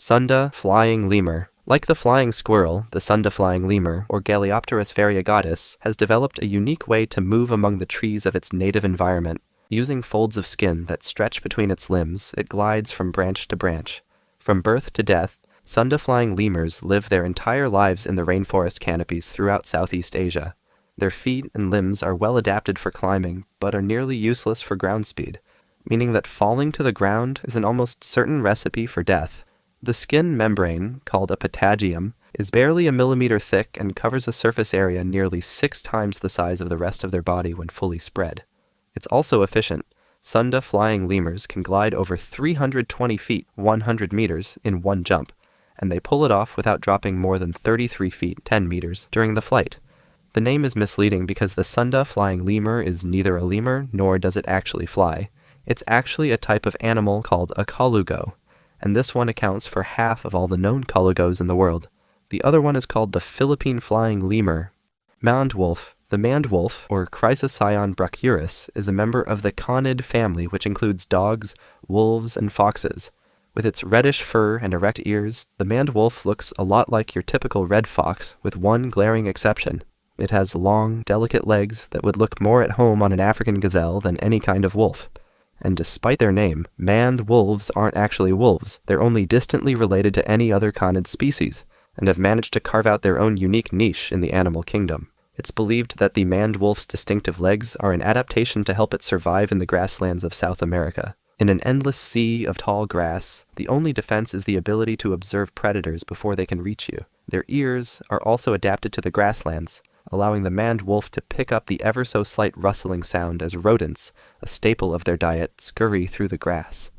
Sunda flying lemur. Like the flying squirrel, the Sunda flying lemur, or Galeopterus variegatus, has developed a unique way to move among the trees of its native environment. Using folds of skin that stretch between its limbs, it glides from branch to branch. From birth to death, Sunda flying lemurs live their entire lives in the rainforest canopies throughout Southeast Asia. Their feet and limbs are well adapted for climbing, but are nearly useless for ground speed, meaning that falling to the ground is an almost certain recipe for death. The skin membrane, called a patagium, is barely a millimeter thick and covers a surface area nearly 6 times the size of the rest of their body when fully spread. It's also efficient. Sunda flying lemurs can glide over 320 feet, 100 meters, in one jump, and they pull it off without dropping more than 33 feet, 10 meters, during the flight. The name is misleading because the Sunda flying lemur is neither a lemur nor does it actually fly. It's actually a type of animal called a colugo, and this one accounts for half of all the known colugos in the world. The other one is called the Philippine flying lemur. Mound wolf. The maned wolf, or Chrysocyon brachyurus, is a member of the conid family, which includes dogs, wolves, and foxes. With its reddish fur and erect ears, the maned wolf looks a lot like your typical red fox, with one glaring exception. It has long, delicate legs that would look more at home on an African gazelle than any kind of wolf. And despite their name, maned wolves aren't actually wolves. They're only distantly related to any other conid species, and have managed to carve out their own unique niche in the animal kingdom. It's believed that the maned wolf's distinctive legs are an adaptation to help it survive in the grasslands of South America. In an endless sea of tall grass, the only defense is the ability to observe predators before they can reach you. Their ears are also adapted to the grasslands, allowing the maned wolf to pick up the ever-so-slight rustling sound as rodents, a staple of their diet, scurry through the grass.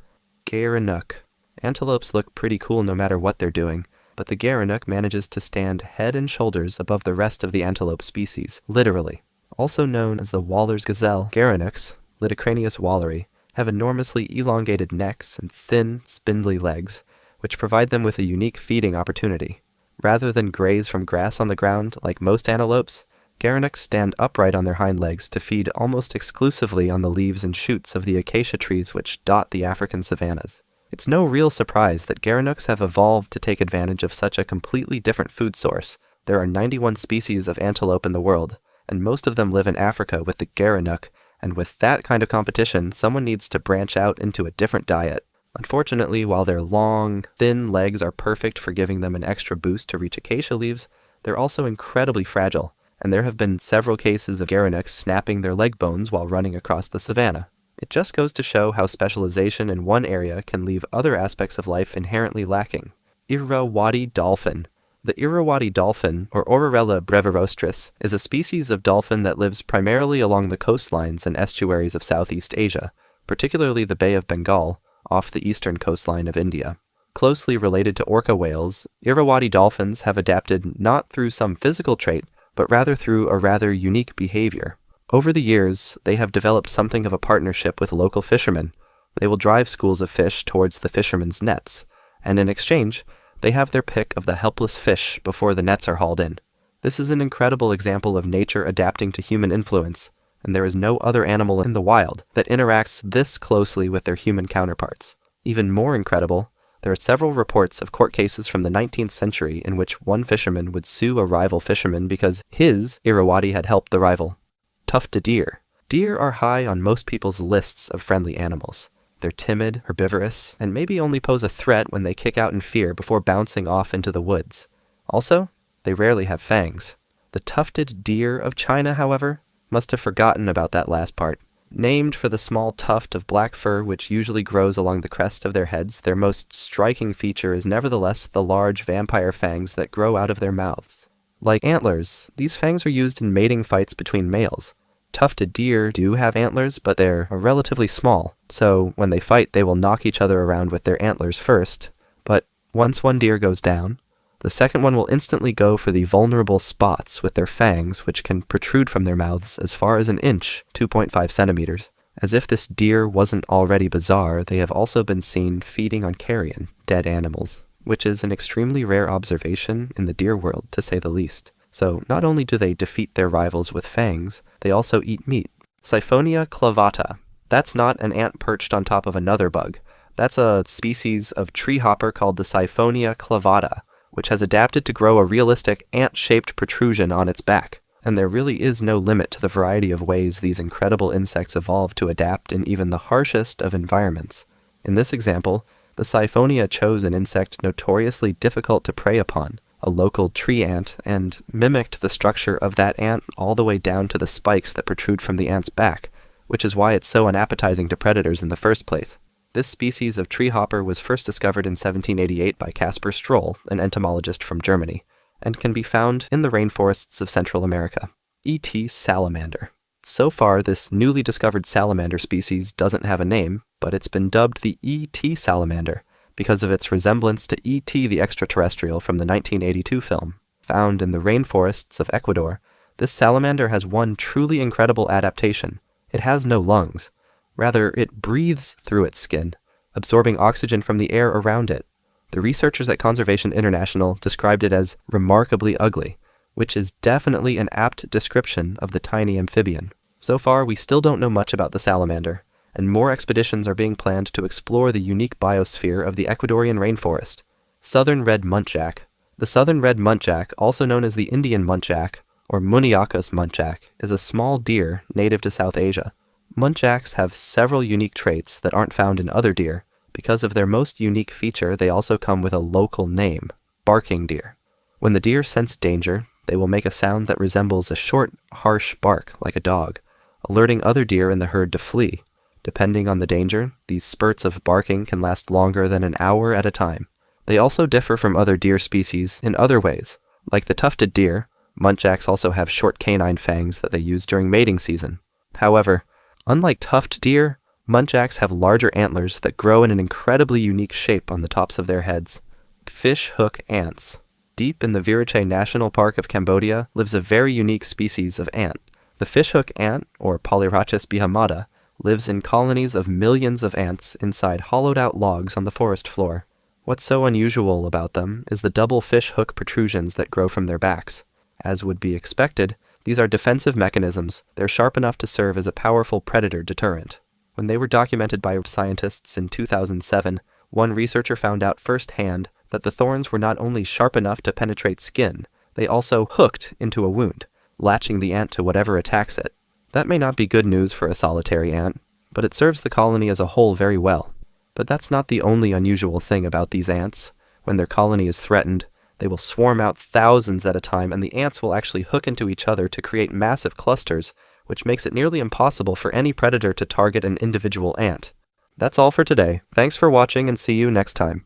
Gerenuk. Antelopes look pretty cool no matter what they're doing, but the Gerenuk manages to stand head and shoulders above the rest of the antelope species, literally. Also known as the Waller's gazelle, Gerenuks, Litocranius walleri, have enormously elongated necks and thin, spindly legs, which provide them with a unique feeding opportunity. Rather than graze from grass on the ground like most antelopes, Gerenuks stand upright on their hind legs to feed almost exclusively on the leaves and shoots of the acacia trees which dot the African savannas. It's no real surprise that Gerenuks have evolved to take advantage of such a completely different food source. There are 91 species of antelope in the world, and most of them live in Africa with the Gerenuk, and with that kind of competition, someone needs to branch out into a different diet. Unfortunately, while their long, thin legs are perfect for giving them an extra boost to reach acacia leaves, they're also incredibly fragile, and there have been several cases of Gerenuks snapping their leg bones while running across the savanna. It just goes to show how specialization in one area can leave other aspects of life inherently lacking. Irrawaddy dolphin. The Irrawaddy dolphin, or Orarella brevirostris, is a species of dolphin that lives primarily along the coastlines and estuaries of Southeast Asia, particularly the Bay of Bengal, off the eastern coastline of India. Closely related to orca whales, Irrawaddy dolphins have adapted not through some physical trait, but rather through a rather unique behavior. Over the years, they have developed something of a partnership with local fishermen. They will drive schools of fish towards the fishermen's nets, and in exchange, they have their pick of the helpless fish before the nets are hauled in. This is an incredible example of nature adapting to human influence, and there is no other animal in the wild that interacts this closely with their human counterparts. Even more incredible, there are several reports of court cases from the 19th century in which one fisherman would sue a rival fisherman because his Irrawaddy had helped the rival. Tufted deer. Deer are high on most people's lists of friendly animals. They're timid, herbivorous, and maybe only pose a threat when they kick out in fear before bouncing off into the woods. Also, they rarely have fangs. The tufted deer of China, however, must have forgotten about that last part. Named for the small tuft of black fur which usually grows along the crest of their heads, their most striking feature is nevertheless the large vampire fangs that grow out of their mouths. Like antlers, these fangs are used in mating fights between males. Tufted deer do have antlers, but they're relatively small, so when they fight they will knock each other around with their antlers first, but once one deer goes down, the second one will instantly go for the vulnerable spots with their fangs, which can protrude from their mouths as far as an inch, 2.5 centimeters. As if this deer wasn't already bizarre, they have also been seen feeding on carrion, dead animals, which is an extremely rare observation in the deer world, to say the least. So not only do they defeat their rivals with fangs, they also eat meat. Cyphonia Clavata. That's not an ant perched on top of another bug, That's a species of tree hopper called the Cyphonia Clavata, which has adapted to grow a realistic ant-shaped protrusion on its back. And there really is no limit to the variety of ways these incredible insects evolve to adapt in even the harshest of environments. In this example, the Cyphonia chose an insect notoriously difficult to prey upon, a local tree ant, and mimicked the structure of that ant all the way down to the spikes that protrude from the ant's back, which is why it's so unappetizing to predators in the first place. This species of tree hopper was first discovered in 1788 by Caspar Stroll, an entomologist from Germany, and can be found in the rainforests of Central America. E.T. salamander. So far, this newly discovered salamander species doesn't have a name, but it's been dubbed the E.T. salamander because of its resemblance to E.T. the extraterrestrial from the 1982 film. Found in the rainforests of Ecuador, this salamander has one truly incredible adaptation. It has no lungs. Rather, it breathes through its skin, absorbing oxygen from the air around it. The researchers at Conservation International described it as remarkably ugly, which is definitely an apt description of the tiny amphibian. So far, we still don't know much about the salamander, and more expeditions are being planned to explore the unique biosphere of the Ecuadorian rainforest. Southern Red Muntjac. The southern Red Muntjac, also known as the Indian muntjac, or Muniacus muntjac, is a small deer native to South Asia. Muntjacs have several unique traits that aren't found in other deer. Because of their most unique feature, they also come with a local name, barking deer. When the deer sense danger, they will make a sound that resembles a short, harsh bark like a dog, alerting other deer in the herd to flee. Depending on the danger, these spurts of barking can last longer than an hour at a time. They also differ from other deer species in other ways. Like the tufted deer, muntjacs also have short canine fangs that they use during mating season. However, unlike tufted deer, muntjacs have larger antlers that grow in an incredibly unique shape on the tops of their heads. Fish hook ants. Deep in the Virachay National Park of Cambodia lives a very unique species of ant. The fishhook ant, or Polyrhachis bihamata, lives in colonies of millions of ants inside hollowed-out logs on the forest floor. What's so unusual about them is the double fish hook protrusions that grow from their backs. As would be expected, these are defensive mechanisms. They're sharp enough to serve as a powerful predator deterrent. When they were documented by scientists in 2007, one researcher found out firsthand that the thorns were not only sharp enough to penetrate skin, they also hooked into a wound, latching the ant to whatever attacks it. That may not be good news for a solitary ant, but it serves the colony as a whole very well. But that's not the only unusual thing about these ants. When their colony is threatened, they will swarm out thousands at a time, and the ants will actually hook into each other to create massive clusters, which makes it nearly impossible for any predator to target an individual ant. That's all for today. Thanks for watching, and see you next time.